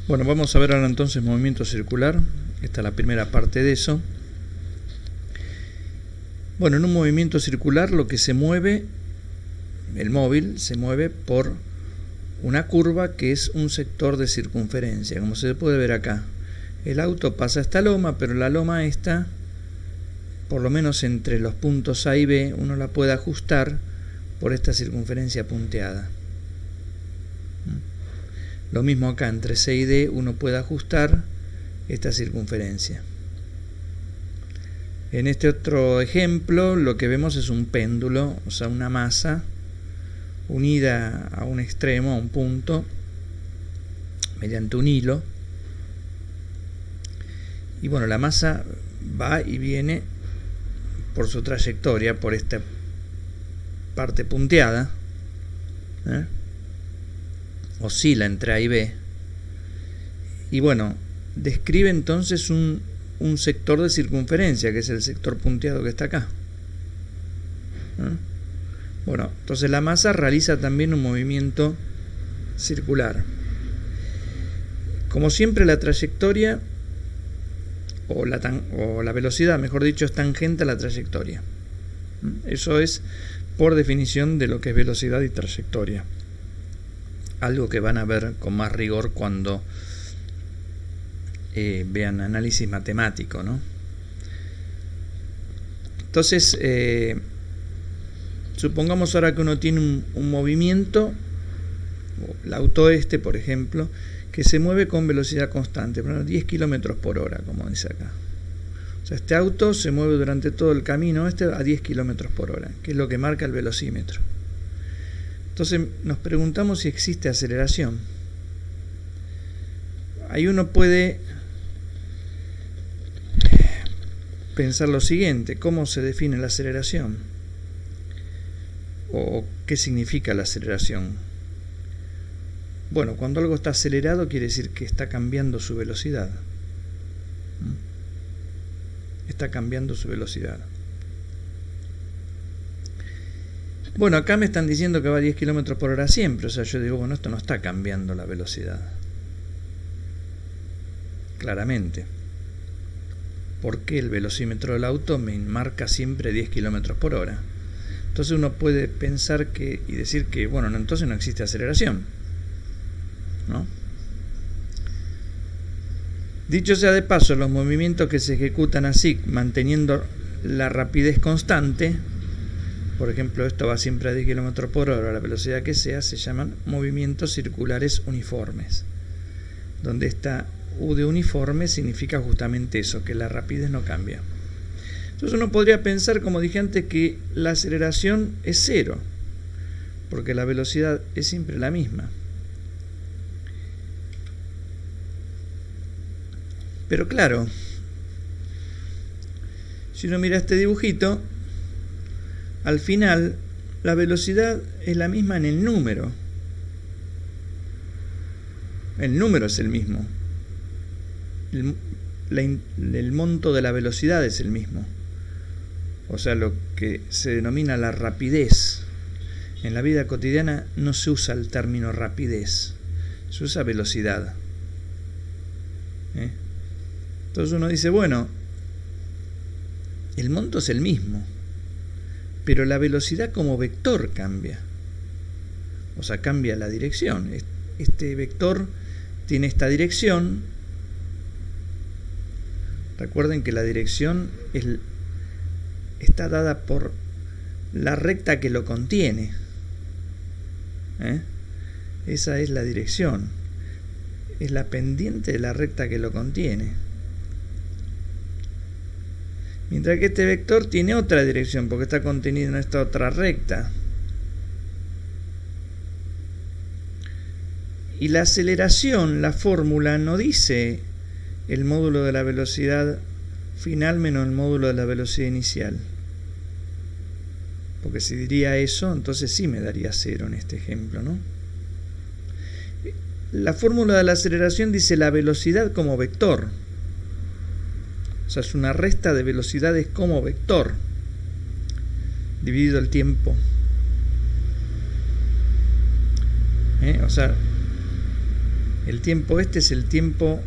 Bueno, vamos a ver ahora entonces movimiento circular. Esta es la primera parte de eso. Bueno, en un movimiento circular lo que se mueve, el móvil se mueve por una curva que es un sector de circunferencia, como se puede ver acá. El auto pasa esta loma, pero la loma esta, por lo menos entre los puntos A y B, uno la puede ajustar por esta circunferencia punteada. Lo mismo acá, entre C y D uno puede ajustar esta circunferencia. En este otro ejemplo lo que vemos es un péndulo, o sea, una masa unida a un extremo, a un punto, mediante un hilo. Y bueno, la masa va y viene por su trayectoria, por esta parte punteada, oscila entre A y B. Y bueno, describe entonces un sector de circunferencia, que es el sector punteado que está acá. Bueno, entonces la masa realiza también un movimiento circular. Como siempre, la trayectoria o la velocidad, mejor dicho, es tangente a la trayectoria. Eso es por definición de lo que es velocidad y trayectoria. Algo que van a ver con más rigor cuando vean análisis matemático, ¿no? Entonces, supongamos ahora que uno tiene un movimiento, el auto por ejemplo, que se mueve con velocidad constante, por ejemplo, 10 km por hora, como dice acá. O sea, este auto se mueve durante todo el camino a 10 km por hora, que es lo que marca el velocímetro. Entonces nos preguntamos si existe aceleración. Ahí uno puede pensar lo siguiente: ¿cómo se define la aceleración? ¿O qué significa la aceleración? Bueno, cuando algo está acelerado quiere decir que está cambiando su velocidad. Está cambiando su velocidad. Bueno, acá me están diciendo que va a 10 km por hora siempre. O sea, yo digo, bueno, esto no está cambiando la velocidad. Claramente. ¿Por qué el velocímetro del auto me marca siempre 10 km por hora? Entonces uno puede pensar y decir que, bueno, entonces no existe aceleración, ¿no? Dicho sea de paso, los movimientos que se ejecutan así, manteniendo la rapidez constante, por ejemplo, esto va siempre a 10 km por hora, a la velocidad que sea, se llaman movimientos circulares uniformes, donde esta U de uniforme significa justamente eso, que la rapidez no cambia. Entonces uno podría pensar, como dije antes, que la aceleración es cero, porque la velocidad es siempre la misma. Pero claro, si uno mira este dibujito, al final la velocidad es la misma en el número. El número es el mismo. El monto de la velocidad es el mismo. O sea, lo que se denomina la rapidez. En la vida cotidiana no se usa el término rapidez, se usa velocidad. Entonces uno dice, bueno, el monto es el mismo, pero la velocidad como vector cambia. O sea, cambia la dirección. Este vector tiene esta dirección. Recuerden que la dirección está dada por la recta que lo contiene. Esa es la dirección. Es la pendiente de la recta que lo contiene. Mientras que este vector tiene otra dirección, porque está contenido en esta otra recta. Y la aceleración, la fórmula, no dice el módulo de la velocidad final menos el módulo de la velocidad inicial. Porque si diría eso, entonces sí me daría cero en este ejemplo, ¿no? La fórmula de la aceleración dice la velocidad como vector. O sea, es una resta de velocidades como vector, dividido el tiempo. O sea, El tiempo este es el tiempo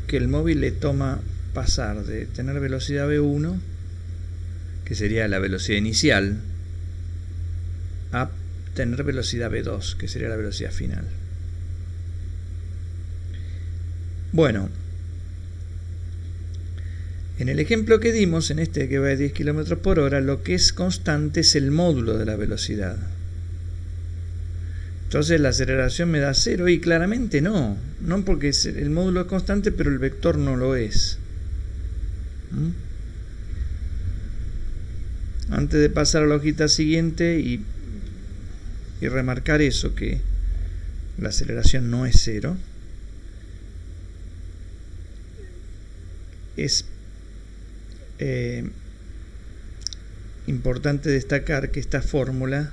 que el móvil le toma pasar de tener velocidad v1, que sería la velocidad inicial, a tener velocidad v2, que sería la velocidad final. Bueno, en el ejemplo que dimos, en este que va a 10 km por hora, lo que es constante es el módulo de la velocidad. Entonces la aceleración me da 0 y claramente no porque el módulo es constante pero el vector no lo es. Antes de pasar a la hojita siguiente y remarcar eso, que la aceleración no es 0, es importante destacar que esta fórmula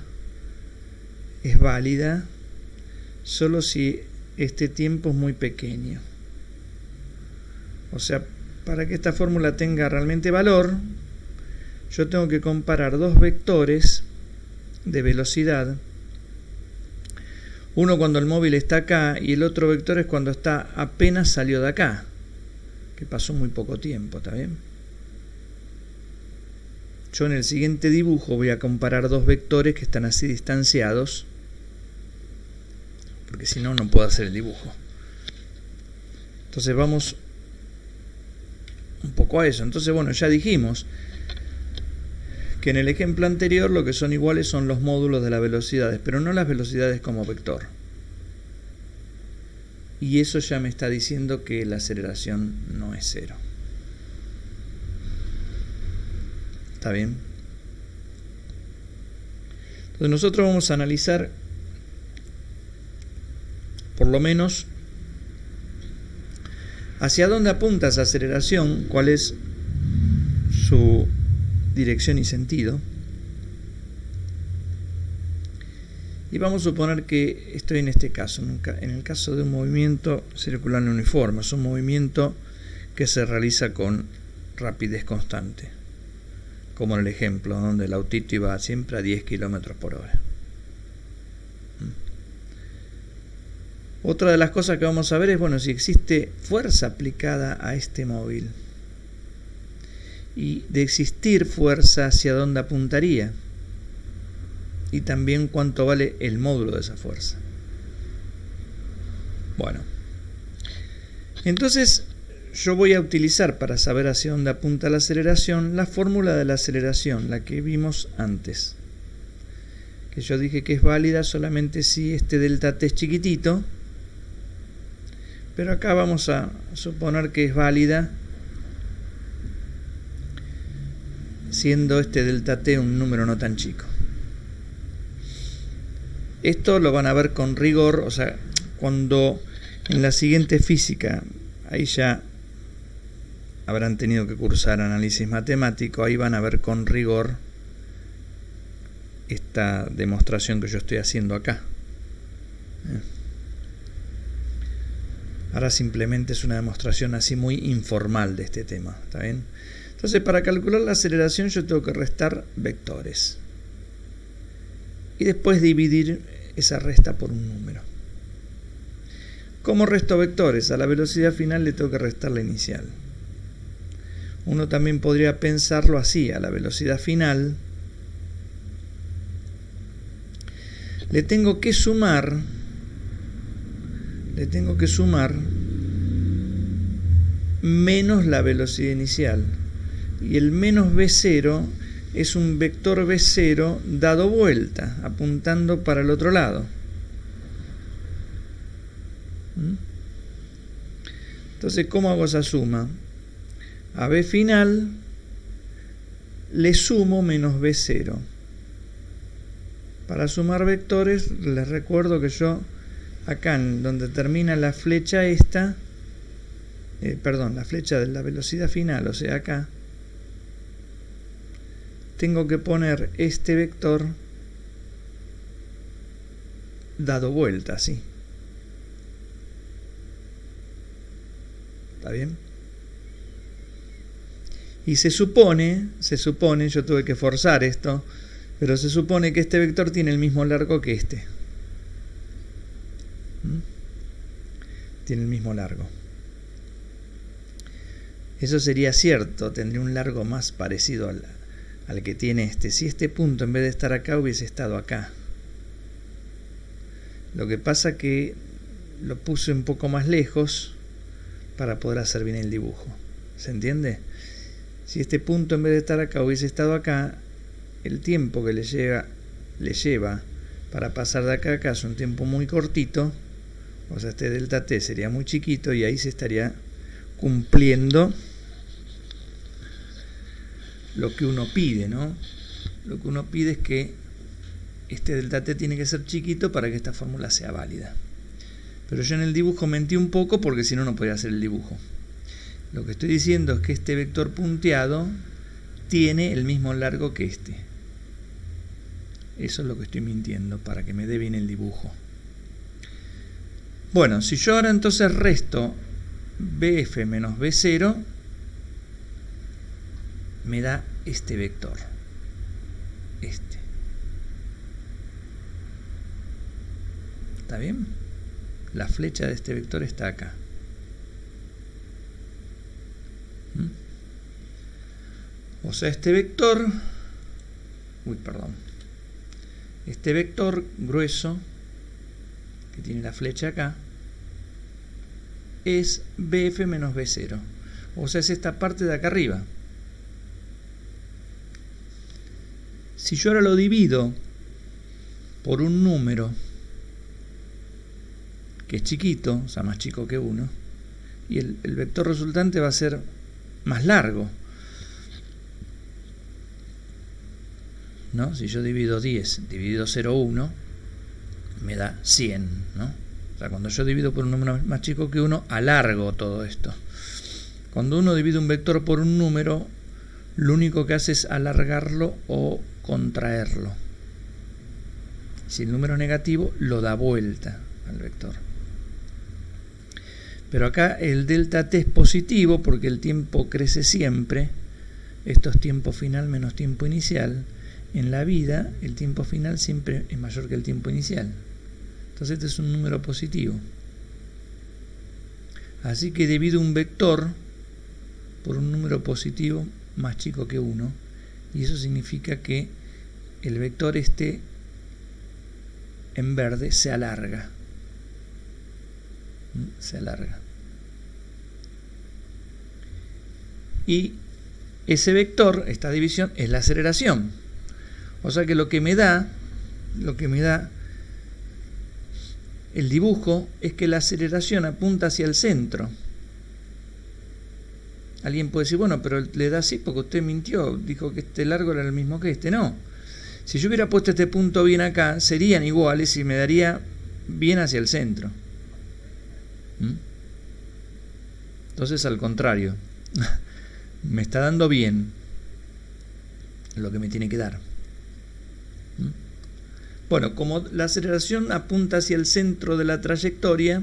es válida solo si este tiempo es muy pequeño. O sea, para que esta fórmula tenga realmente valor, yo tengo que comparar dos vectores de velocidad. Uno cuando el móvil está acá y el otro vector es cuando está apenas salió de acá, que pasó muy poco tiempo, ¿está bien? Yo en el siguiente dibujo voy a comparar dos vectores que están así distanciados, porque si no, no puedo hacer el dibujo. Entonces vamos un poco a eso. Entonces, bueno, ya dijimos que en el ejemplo anterior lo que son iguales son los módulos de las velocidades, pero no las velocidades como vector. Y eso ya me está diciendo que la aceleración no es 0. ¿Está bien? Entonces nosotros vamos a analizar por lo menos hacia dónde apunta esa aceleración, cuál es su dirección y sentido. Y vamos a suponer que estoy en este caso, en el caso de un movimiento circular uniforme, es un movimiento que se realiza con rapidez constante, como en el ejemplo donde el autito iba siempre a 10 km por hora. Otra de las cosas que vamos a ver es, bueno, si existe fuerza aplicada a este móvil. Y de existir fuerza, ¿hacia dónde apuntaría? Y también cuánto vale el módulo de esa fuerza. Bueno, entonces yo voy a utilizar para saber hacia dónde apunta la aceleración la fórmula de la aceleración, la que vimos antes. Que yo dije que es válida solamente si este delta t es chiquitito. Pero acá vamos a suponer que es válida siendo este delta t un número no tan chico. Esto lo van a ver con rigor, o sea, cuando en la siguiente física, ahí ya habrán tenido que cursar análisis matemático, ahí van a ver con rigor esta demostración que yo estoy haciendo acá. Ahora simplemente es una demostración así muy informal de este tema, ¿está bien? Entonces, para calcular la aceleración yo tengo que restar vectores. Y después dividir esa resta por un número. ¿Cómo resto vectores? A la velocidad final le tengo que restar la inicial. Uno también podría pensarlo así, a la velocidad final le tengo que sumar menos la velocidad inicial. Y el menos v0 es un vector v0 dado vuelta, apuntando para el otro lado. Entonces, ¿cómo hago esa suma? A v final le sumo menos v0. Para sumar vectores, les recuerdo que yo acá, en donde termina la flecha esta, la flecha de la velocidad final, o sea acá, tengo que poner este vector dado vuelta, así. ¿Está bien? Y se supone, yo tuve que forzar esto, pero se supone que este vector tiene el mismo largo que este. tiene el mismo largo. Eso sería cierto, tendría un largo más parecido al que tiene este. Si este punto en vez de estar acá hubiese estado acá. Lo que pasa que lo puse un poco más lejos para poder hacer bien el dibujo. ¿Se entiende? Si este punto en vez de estar acá hubiese estado acá, el tiempo que le lleva para pasar de acá a acá es un tiempo muy cortito. O sea, este delta t sería muy chiquito y ahí se estaría cumpliendo lo que uno pide, ¿no? Lo que uno pide es que este delta t tiene que ser chiquito para que esta fórmula sea válida. Pero yo en el dibujo mentí un poco porque si no, no podría hacer el dibujo. Lo que estoy diciendo es que este vector punteado tiene el mismo largo que este. Eso es lo que estoy mintiendo para que me dé bien el dibujo. Bueno, si yo ahora entonces resto bf menos b0, me da este vector. Este. ¿Está bien? La flecha de este vector está acá. O sea, este vector, este vector grueso que tiene la flecha acá es bf menos b0. O sea, es esta parte de acá arriba. Si yo ahora lo divido por un número que es chiquito, o sea, más chico que 1, y el vector resultante va a ser más largo, ¿no? Si yo divido 10, dividido 0,1, me da 100, ¿no? O sea, cuando yo divido por un número más chico que 1, alargo todo esto. Cuando uno divide un vector por un número, lo único que hace es alargarlo o contraerlo. Si el número es negativo, lo da vuelta al vector. Pero acá el delta t es positivo porque el tiempo crece siempre. Esto es tiempo final menos tiempo inicial. En la vida, el tiempo final siempre es mayor que el tiempo inicial. Entonces este es un número positivo. Así que divido un vector por un número positivo más chico que 1. Y eso significa que el vector este en verde se alarga. Se alarga. Y ese vector, esta división, es la aceleración. O sea que lo que me da el dibujo es que la aceleración apunta hacia el centro. Alguien puede decir, bueno, pero le da así porque usted mintió, dijo que este largo era el mismo que este. No. Si yo hubiera puesto este punto bien acá, serían iguales y me daría bien hacia el centro. Entonces, al contrario, me está dando bien lo que me tiene que dar. Bueno, como la aceleración apunta hacia el centro de la trayectoria,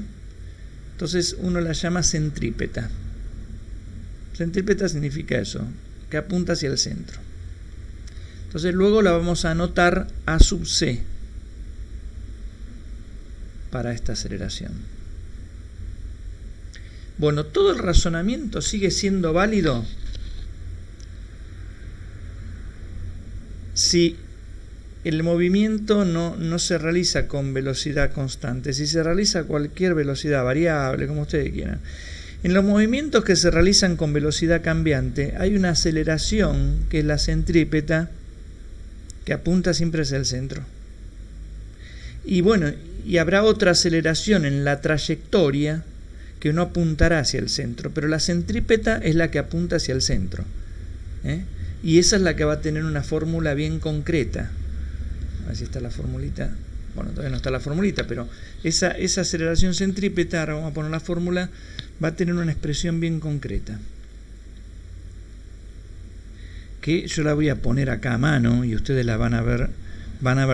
entonces uno la llama centrípeta. Centrípeta significa eso, que apunta hacia el centro. Entonces luego la vamos a anotar A sub c para esta aceleración. Bueno, todo el razonamiento sigue siendo válido si el movimiento no se realiza con velocidad constante, si se realiza a cualquier velocidad variable, como ustedes quieran. En los movimientos que se realizan con velocidad cambiante hay una aceleración que es la centrípeta que apunta siempre hacia el centro. Y bueno, y habrá otra aceleración en la trayectoria que no apuntará hacia el centro, pero la centrípeta es la que apunta hacia el centro. Y esa es la que va a tener una fórmula bien concreta. A ver si está la formulita. Bueno, todavía no está la formulita, pero esa aceleración centrípeta, ahora vamos a poner la fórmula, va a tener una expresión bien concreta. Que yo la voy a poner acá a mano y ustedes la van a ver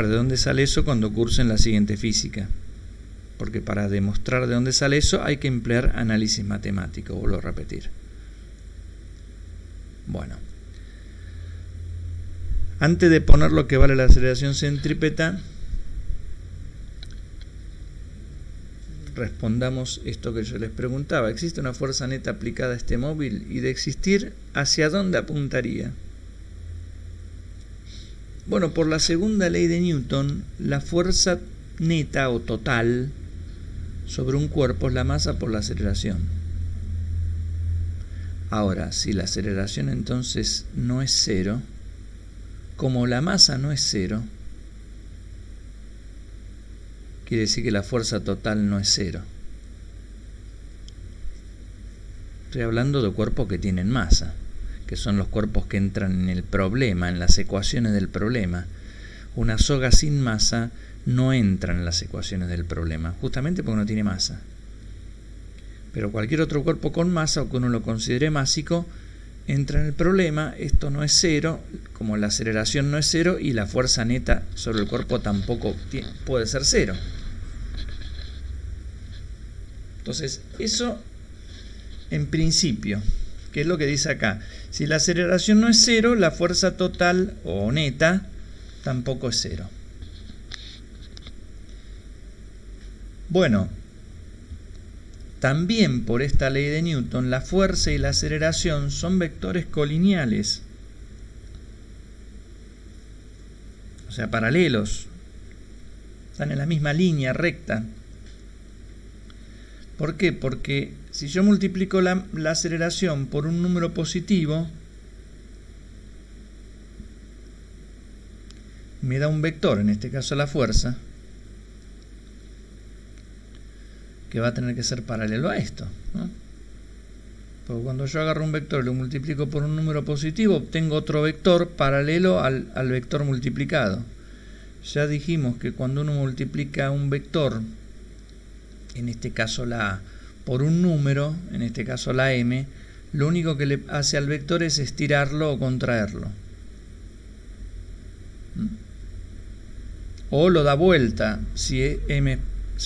de dónde sale eso cuando cursen la siguiente física. Porque para demostrar de dónde sale eso hay que emplear análisis matemático, vuelvo a repetir. Bueno. Antes de poner lo que vale la aceleración centrípeta, respondamos esto que yo les preguntaba. ¿Existe una fuerza neta aplicada a este móvil? Y de existir, ¿hacia dónde apuntaría? Bueno, por la segunda ley de Newton, la fuerza neta o total sobre un cuerpo es la masa por la aceleración. Ahora, si la aceleración entonces no es cero, como la masa no es cero, quiere decir que la fuerza total no es cero. Estoy hablando de cuerpos que tienen masa, que son los cuerpos que entran en el problema, en las ecuaciones del problema. Una soga sin masa no entra en las ecuaciones del problema, justamente porque no tiene masa. Pero cualquier otro cuerpo con masa, o que uno lo considere másico, entra en el problema. Esto no es cero, como la aceleración no es cero, y la fuerza neta sobre el cuerpo tampoco puede ser cero. Entonces, eso en principio, ¿qué es lo que dice acá? Si la aceleración no es cero, la fuerza total o neta tampoco es cero. Bueno, también por esta ley de Newton, la fuerza y la aceleración son vectores colineales, o sea, paralelos, están en la misma línea recta. ¿Por qué? Porque si yo multiplico la aceleración por un número positivo, me da un vector, en este caso la fuerza, que va a tener que ser paralelo a esto, ¿no? Porque cuando yo agarro un vector y lo multiplico por un número positivo, obtengo otro vector paralelo al vector multiplicado. Ya dijimos que cuando uno multiplica un vector, en este caso la A, por un número, en este caso la M, lo único que le hace al vector es estirarlo o contraerlo. O lo da vuelta si M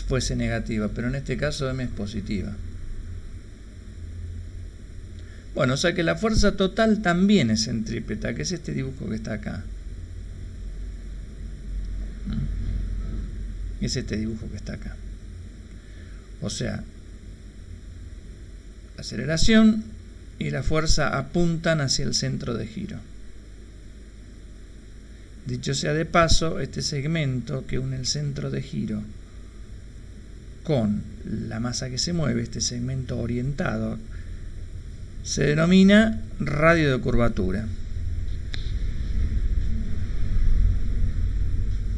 fuese negativa, pero en este caso M es positiva. Bueno, o sea que la fuerza total también es centrípeta, que es este dibujo que está acá. Es este dibujo que está acá. O sea, la aceleración y la fuerza apuntan hacia el centro de giro. Dicho sea de paso, este segmento que une el centro de giro con la masa que se mueve, este segmento orientado, se denomina radio de curvatura.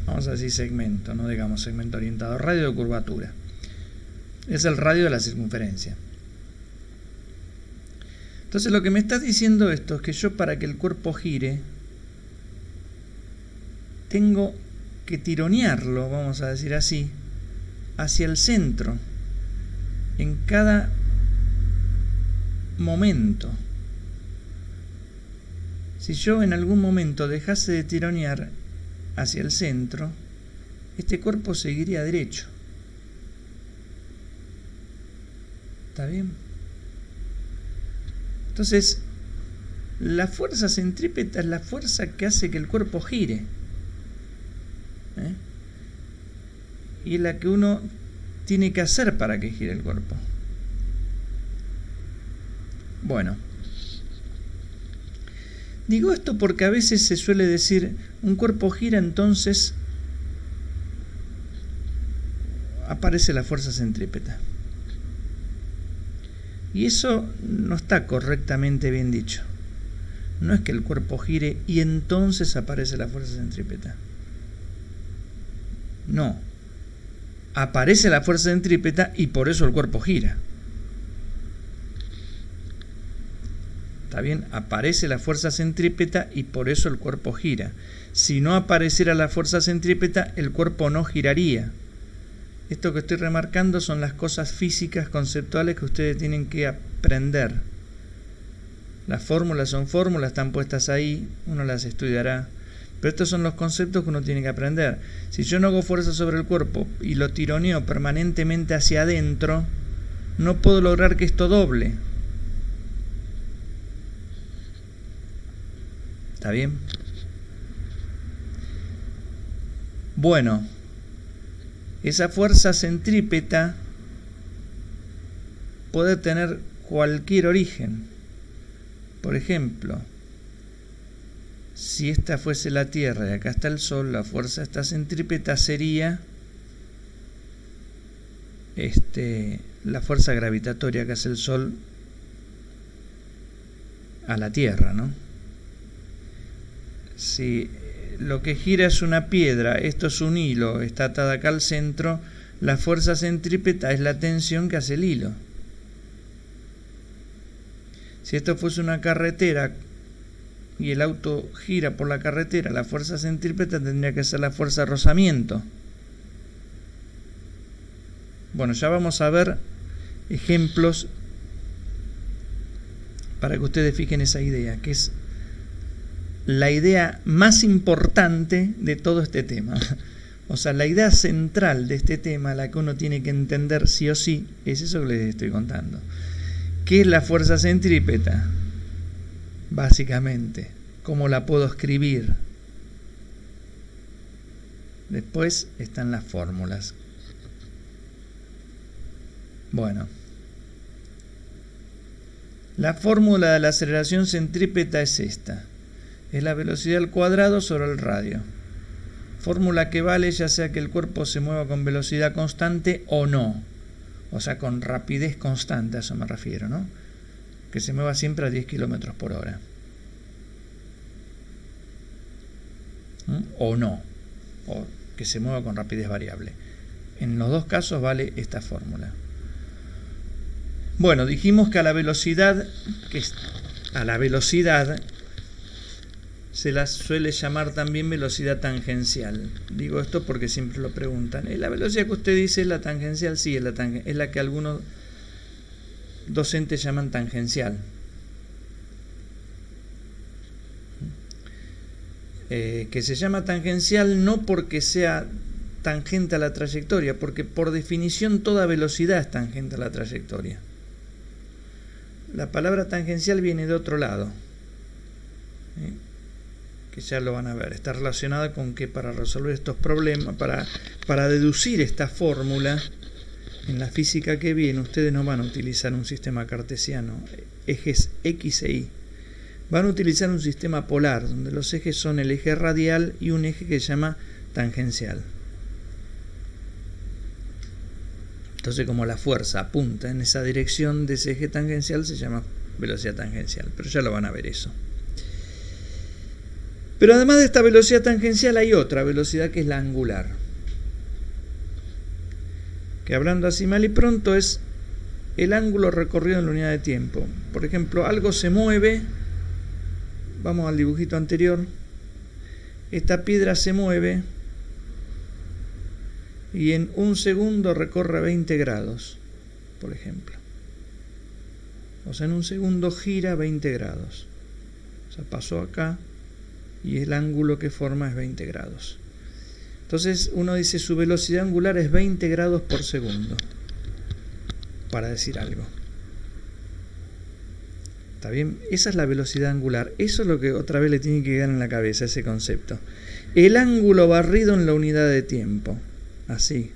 Vamos a decir segmento, no digamos segmento orientado, radio de curvatura. Es el radio de la circunferencia. Entonces lo que me está diciendo esto es que yo, para que el cuerpo gire, tengo que tironearlo, vamos a decir así, hacia el centro en cada momento. Si yo en algún momento dejase de tironear hacia el centro, este cuerpo seguiría derecho. ¿Está bien? Entonces, la fuerza centrípeta es la fuerza que hace que el cuerpo gire. Y es la que uno tiene que hacer para que gire el cuerpo. Bueno, digo esto porque a veces se suele decir, un cuerpo gira, entonces aparece la fuerza centrípeta. Y eso no está correctamente bien dicho. No es que el cuerpo gire y entonces aparece la fuerza centrípeta. No. Aparece la fuerza centrípeta y por eso el cuerpo gira. ¿Está bien? Aparece la fuerza centrípeta y por eso el cuerpo gira. Si no apareciera la fuerza centrípeta, el cuerpo no giraría. Esto que estoy remarcando son las cosas físicas conceptuales que ustedes tienen que aprender. Las fórmulas son fórmulas, están puestas ahí, uno las estudiará. Pero estos son los conceptos que uno tiene que aprender. Si yo no hago fuerza sobre el cuerpo y lo tironeo permanentemente hacia adentro, no puedo lograr que esto doble. ¿Está bien? Bueno, esa fuerza centrípeta puede tener cualquier origen. Por ejemplo, si esta fuese la Tierra y acá está el Sol, la fuerza de esta centrípeta sería la fuerza gravitatoria que hace el Sol a la Tierra, ¿no? Si lo que gira es una piedra, esto es un hilo, está atada acá al centro, la fuerza centrípeta es la tensión que hace el hilo. Si esto fuese una carretera y el auto gira por la carretera, la fuerza centrípeta tendría que ser la fuerza de rozamiento. Bueno, ya vamos a ver ejemplos para que ustedes fijen esa idea, que es la idea más importante de todo este tema. O sea, la idea central de este tema, la que uno tiene que entender sí o sí, es eso que les estoy contando. ¿Qué es la fuerza centrípeta? Básicamente, ¿cómo la puedo escribir? Después están las fórmulas. Bueno, la fórmula de la aceleración centrípeta es esta. Es la velocidad al cuadrado sobre el radio. Fórmula que vale ya sea que el cuerpo se mueva con velocidad constante o no. O sea, con rapidez constante, a eso me refiero, ¿no? Que se mueva siempre a 10 km por hora. O no. O que se mueva con rapidez variable. En los dos casos vale esta fórmula. Bueno, dijimos que a la velocidad se la suele llamar también velocidad tangencial. Digo esto porque siempre lo preguntan. ¿La velocidad que usted dice es la tangencial? Sí, es la que algunos docentes llaman tangencial. Que se llama tangencial no porque sea tangente a la trayectoria, porque por definición toda velocidad es tangente a la trayectoria. La palabra tangencial viene de otro lado, que ya lo van a ver. Está relacionada con que para resolver estos problemas, para deducir esta fórmula, en la física que viene, ustedes no van a utilizar un sistema cartesiano, ejes X e Y. Van a utilizar un sistema polar, donde los ejes son el eje radial y un eje que se llama tangencial. Entonces, como la fuerza apunta en esa dirección de ese eje tangencial, se llama velocidad tangencial. Pero ya lo van a ver eso. Pero además de esta velocidad tangencial hay otra velocidad que es la angular. Que hablando así mal y pronto es el ángulo recorrido en la unidad de tiempo. Por ejemplo, algo se mueve. Vamos al dibujito anterior. Esta piedra se mueve y en un segundo recorre 20 grados, por ejemplo. O sea, en un segundo gira 20 grados. O sea, pasó acá y el ángulo que forma es 20 grados. Entonces uno dice su velocidad angular es 20 grados por segundo, para decir algo. ¿Está bien? Esa es la velocidad angular. Eso es lo que otra vez le tiene que quedar en la cabeza, ese concepto. El ángulo barrido en la unidad de tiempo. Así.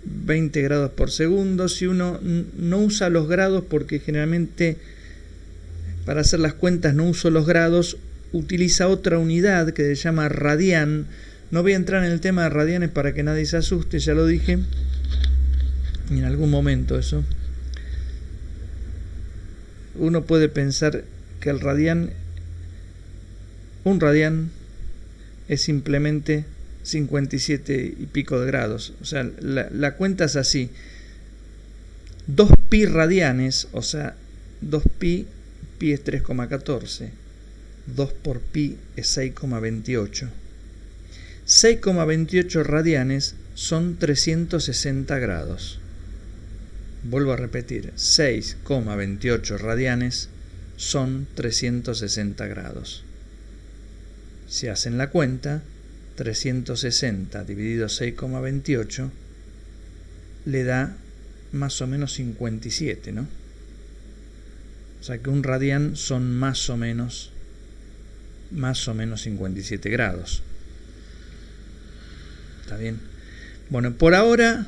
20 grados por segundo. Si uno no usa los grados, porque generalmente para hacer las cuentas no uso los grados, utiliza otra unidad que se llama radián. No voy a entrar en el tema de radianes para que nadie se asuste, ya lo dije en algún momento eso. Uno puede pensar que un radián es simplemente 57 y pico de grados. O sea, la cuenta es así. 2 pi radianes, o sea, 2 pi es 3,14. 2 por pi es 6,28. 6,28 radianes son 360 grados. Vuelvo a repetir, 6,28 radianes son 360 grados. Si hacen la cuenta, 360 dividido 6,28 le da más o menos 57, ¿no? O sea que un radián son más o menos 57 grados. ¿Está bien? Bueno, por ahora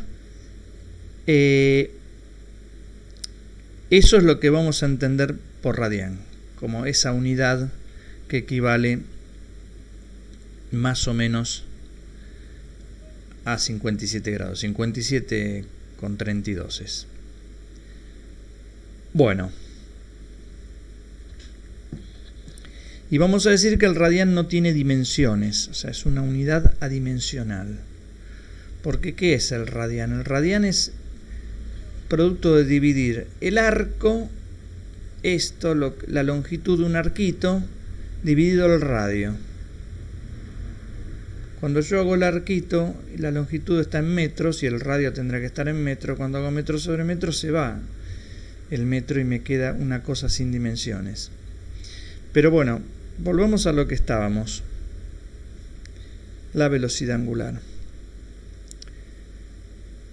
Eso es lo que vamos a entender por radián, como esa unidad que equivale más o menos a 57 grados, 57 con 32 es. Bueno, y vamos a decir que el radián no tiene dimensiones, o sea, es una unidad adimensional. Porque ¿qué es el radián? El radián es producto de dividir el arco, la longitud de un arquito, dividido el radio. Cuando yo hago el arquito, la longitud está en metros y el radio tendrá que estar en metro. Cuando hago metro sobre metro se va el metro y me queda una cosa sin dimensiones. Pero bueno, volvamos a lo que estábamos. La velocidad angular.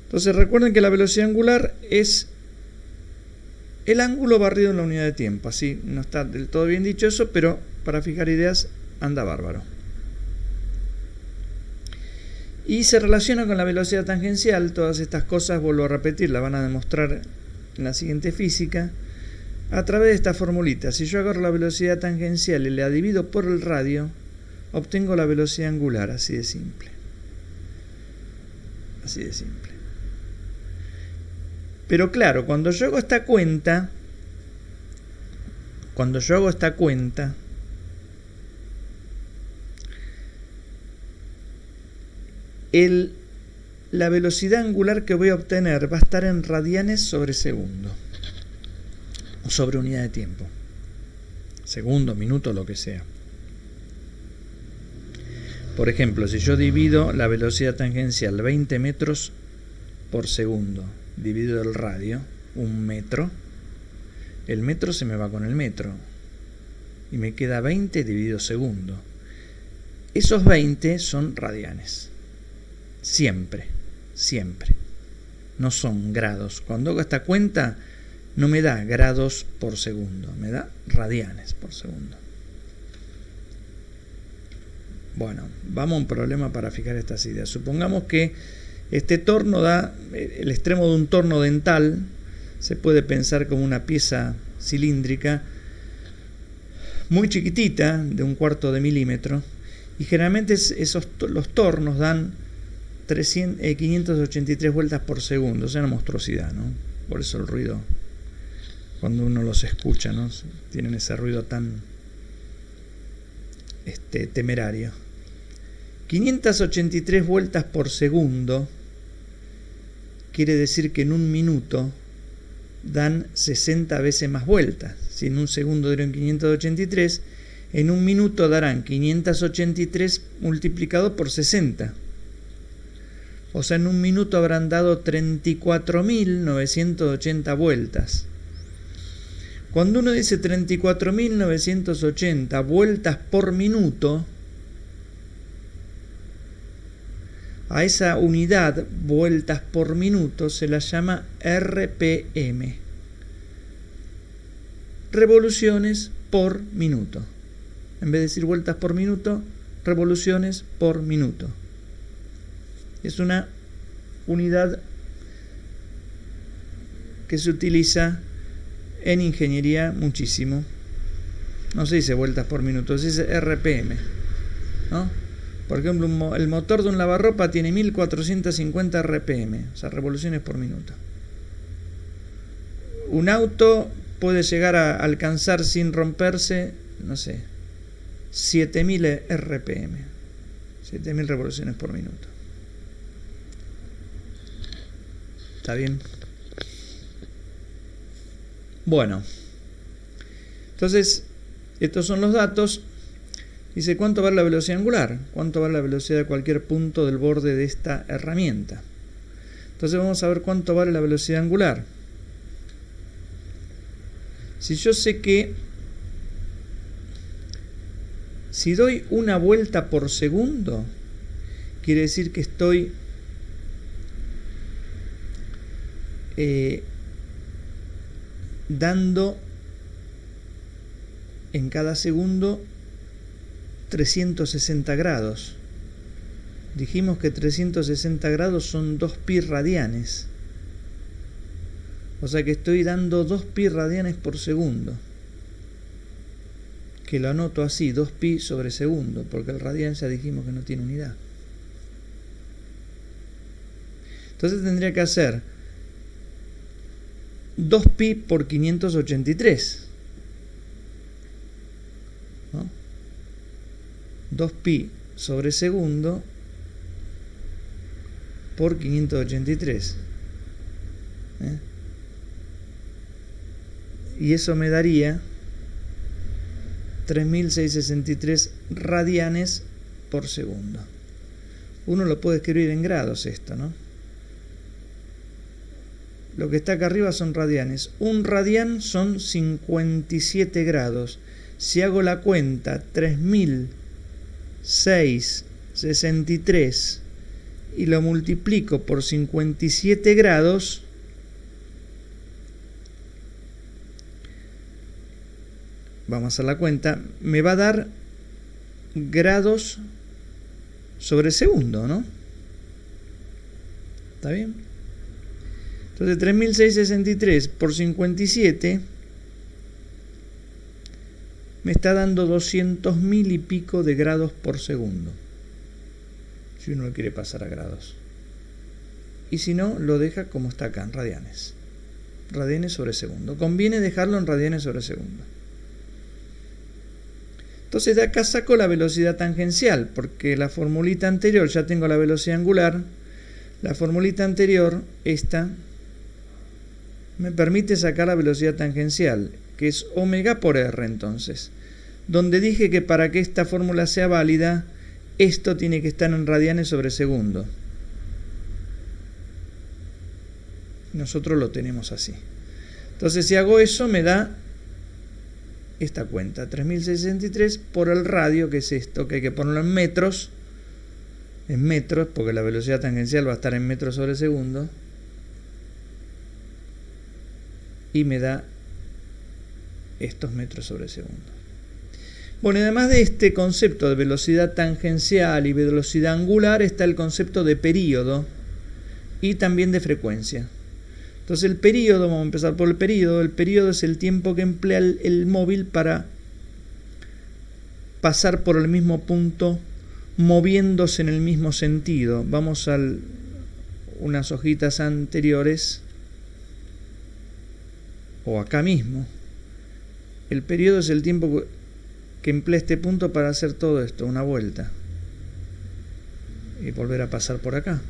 Entonces recuerden que la velocidad angular es el ángulo barrido en la unidad de tiempo. Así no está del todo bien dicho eso, pero para fijar ideas anda bárbaro. Y se relaciona con la velocidad tangencial. Todas estas cosas, vuelvo a repetir, las van a demostrar en la siguiente física a través de esta formulita. Si yo agarro la velocidad tangencial y la divido por el radio, obtengo la velocidad angular, así de simple. Así de simple. Pero claro, cuando yo hago esta cuenta, la velocidad angular que voy a obtener va a estar en radianes sobre segundo, o sobre unidad de tiempo, segundo, minuto, lo que sea. Por ejemplo, si yo divido la velocidad tangencial 20 metros por segundo, dividido el radio, 1 metro, el metro se me va con el metro y me queda 20 dividido segundo. Esos 20 son radianes. Siempre, siempre. No son grados. Cuando hago esta cuenta no me da grados por segundo, me da radianes por segundo. Bueno, vamos a un problema para fijar estas ideas. Supongamos que este torno da, el extremo de un torno dental, se puede pensar como una pieza cilíndrica muy chiquitita, de 1/4 de milímetro, y generalmente los tornos dan 583 vueltas por segundo, o sea, una monstruosidad, ¿no? Por eso el ruido, cuando uno los escucha, ¿no? Tienen ese ruido tan temerario. 583 vueltas por segundo quiere decir que en un minuto dan 60 veces más vueltas. Si en un segundo dieron 583, en un minuto darán 583 multiplicado por 60. O sea, en un minuto habrán dado 34.980 vueltas. Cuando uno dice 34.980 vueltas por minuto, a esa unidad, vueltas por minuto, se la llama RPM. Revoluciones por minuto. En vez de decir vueltas por minuto, revoluciones por minuto. Es una unidad que se utiliza en ingeniería muchísimo. No se dice vueltas por minuto, se dice RPM, ¿no? Por ejemplo, el motor de un lavarropa tiene 1450 RPM, o sea, revoluciones por minuto. Un auto puede llegar a alcanzar sin romperse, no sé, 7000 RPM, 7000 revoluciones por minuto. ¿Está bien? Bueno, entonces, estos son los datos. Dice, ¿cuánto vale la velocidad angular? ¿Cuánto vale la velocidad de cualquier punto del borde de esta herramienta? Entonces vamos a ver cuánto vale la velocidad angular. Si yo sé que si doy una vuelta por segundo, quiere decir que estoy dando en cada segundo 360 grados. Dijimos que 360 grados son 2 pi radianes. O sea que estoy dando 2pi radianes por segundo. Que lo anoto así, 2pi sobre segundo, porque el radian ya dijimos que no tiene unidad. Entonces tendría que hacer 2pi por 583. ¿No? 2pi sobre segundo por 583. Y eso me daría 3663 radianes por segundo. Uno lo puede escribir en grados esto, ¿no? Lo que está acá arriba son radianes. Un radian son 57 grados. Si hago la cuenta, 3663 y lo multiplico por 57 grados, vamos a hacer la cuenta, me va a dar grados sobre segundo, ¿no? ¿Está bien? Entonces 3663 por 57 me está dando 200.000 y pico de grados por segundo. Si uno lo quiere pasar a grados. Y si no, lo deja como está acá, en radianes. Radianes sobre segundo. Conviene dejarlo en radianes sobre segundo. Entonces de acá saco la velocidad tangencial, porque la formulita anterior, ya tengo la velocidad angular. La formulita anterior, esta, me permite sacar la velocidad tangencial, que es omega por r entonces. Donde dije que para que esta fórmula sea válida, esto tiene que estar en radianes sobre segundo. Nosotros lo tenemos así. Entonces si hago eso me da esta cuenta, 3663 por el radio, que es esto, que hay que ponerlo en metros, porque la velocidad tangencial va a estar en metros sobre segundo, y me da estos metros sobre segundo. Bueno, y además de este concepto de velocidad tangencial y velocidad angular, está el concepto de período y también de frecuencia. Entonces el período, vamos a empezar por el período es el tiempo que emplea el móvil para pasar por el mismo punto, moviéndose en el mismo sentido. Vamos a unas hojitas anteriores, o acá mismo. El período es el tiempo que emplea este punto para hacer todo esto, una vuelta. Y volver a pasar por acá,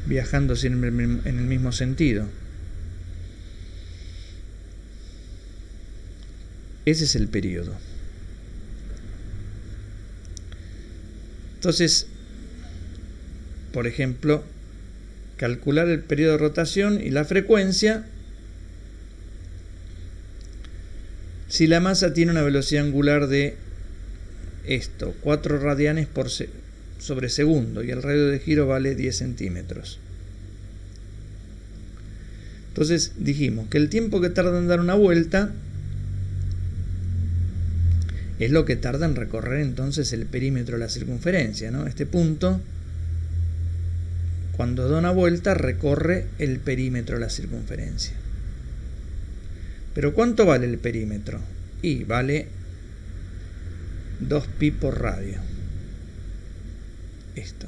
viajando siempre en el mismo sentido. Ese es el período. Entonces, por ejemplo, calcular el periodo de rotación y la frecuencia. Si la masa tiene una velocidad angular de esto, 4 radianes sobre segundo, y el radio de giro vale 10 centímetros. Entonces dijimos que el tiempo que tarda en dar una vuelta es lo que tarda en recorrer entonces el perímetro de la circunferencia, ¿no? Este punto, cuando da una vuelta, recorre el perímetro de la circunferencia. Pero ¿cuánto vale el perímetro? Y vale 2pi por radio. Esto.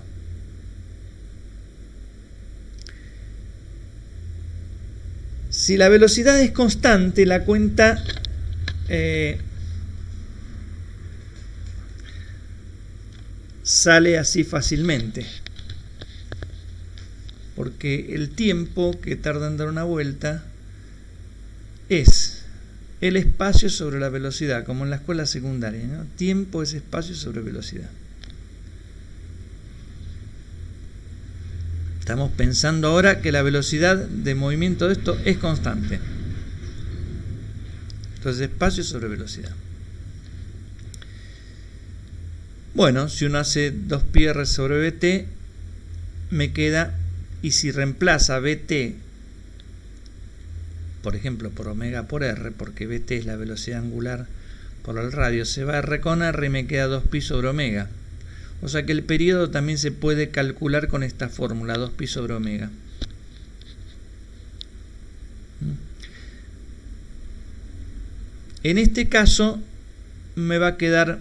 Si la velocidad es constante, la cuenta sale así fácilmente, porque el tiempo que tarda en dar una vuelta es el espacio sobre la velocidad, como en la escuela secundaria, ¿no? Tiempo es espacio sobre velocidad. Estamos pensando ahora que la velocidad de movimiento de esto es constante. Entonces, espacio sobre velocidad. Bueno, si uno hace 2πr sobre bt, me queda, y si reemplaza bt, por ejemplo, por omega por r, porque bt es la velocidad angular por el radio, se va r con r y me queda 2pi sobre omega. O sea que el periodo también se puede calcular con esta fórmula, 2pi sobre omega. En este caso me va a quedar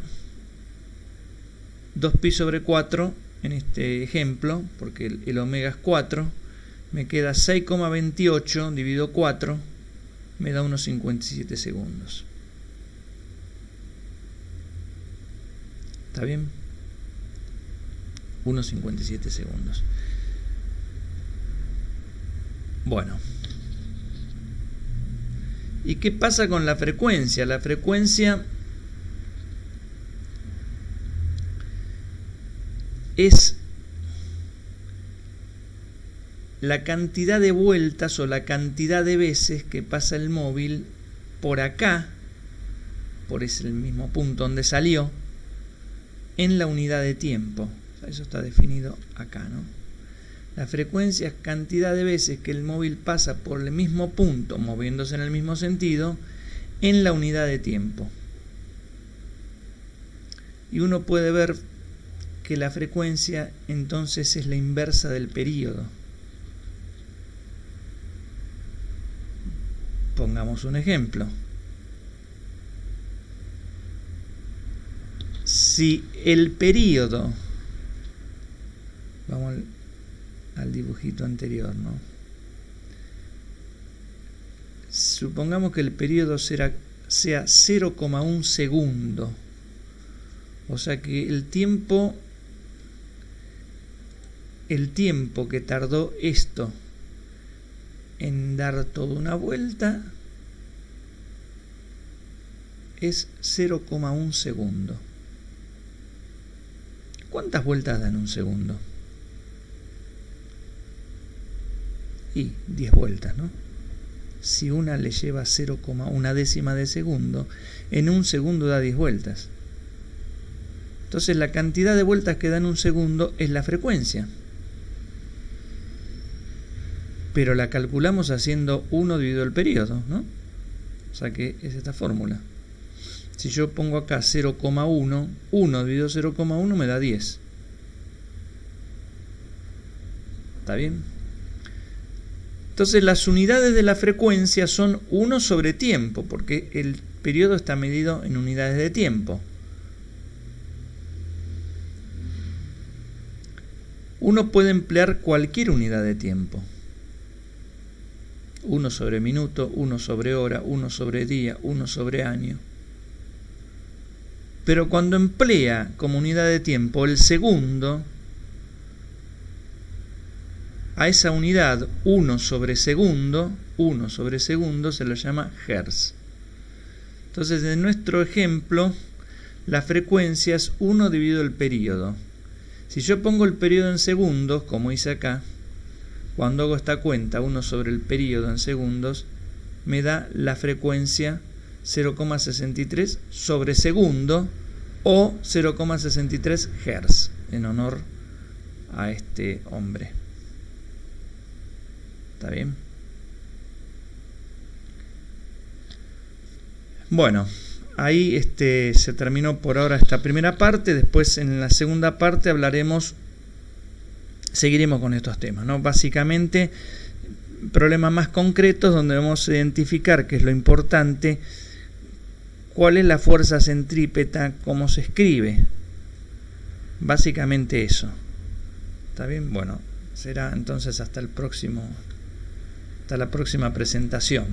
2pi/4 en este ejemplo, porque el omega es 4, me queda 6,28 dividido 4, me da unos 57 segundos. ¿Está bien? Unos 57 segundos. Bueno. ¿Y qué pasa con la frecuencia? La frecuencia es la cantidad de vueltas o la cantidad de veces que pasa el móvil por acá, por ese mismo punto donde salió, en la unidad de tiempo. O sea, eso está definido acá, ¿no? La frecuencia es cantidad de veces que el móvil pasa por el mismo punto, moviéndose en el mismo sentido, en la unidad de tiempo. Y uno puede ver que la frecuencia entonces es la inversa del período. Pongamos un ejemplo. Si el período, vamos al dibujito anterior, ¿no? Supongamos que el período sea 0,1 segundo. O sea que el tiempo que tardó esto en dar toda una vuelta es 0,1 segundo. ¿Cuántas vueltas dan un segundo? Y 10 vueltas, ¿no? Si una le lleva 0,1 décima de segundo, en un segundo da 10 vueltas. Entonces la cantidad de vueltas que da en un segundo es la frecuencia. Pero la calculamos haciendo 1 dividido el periodo, ¿no? O sea que es esta fórmula. Si yo pongo acá 0,1, 1 dividido 0,1 me da 10. ¿Está bien? Entonces las unidades de la frecuencia son 1 sobre tiempo, porque el periodo está medido en unidades de tiempo. Uno puede emplear cualquier unidad de tiempo. 1 sobre minuto, 1 sobre hora, 1 sobre día, 1 sobre año. Pero cuando emplea como unidad de tiempo el segundo, a esa unidad 1 sobre segundo se lo llama hertz. Entonces, en nuestro ejemplo, la frecuencia es 1 dividido el periodo. Si yo pongo el periodo en segundos, como hice acá, cuando hago esta cuenta, 1 sobre el periodo en segundos, me da la frecuencia 0,63 sobre segundo o 0,63 Hz, en honor a este hombre. ¿Está bien? Bueno, ahí se terminó por ahora esta primera parte. Después en la segunda parte seguiremos con estos temas, ¿no? Básicamente problemas más concretos donde vamos a identificar, que es lo importante, cuál es la fuerza centrípeta, cómo se escribe. Básicamente eso. ¿Está bien? Bueno, será entonces hasta la próxima presentación.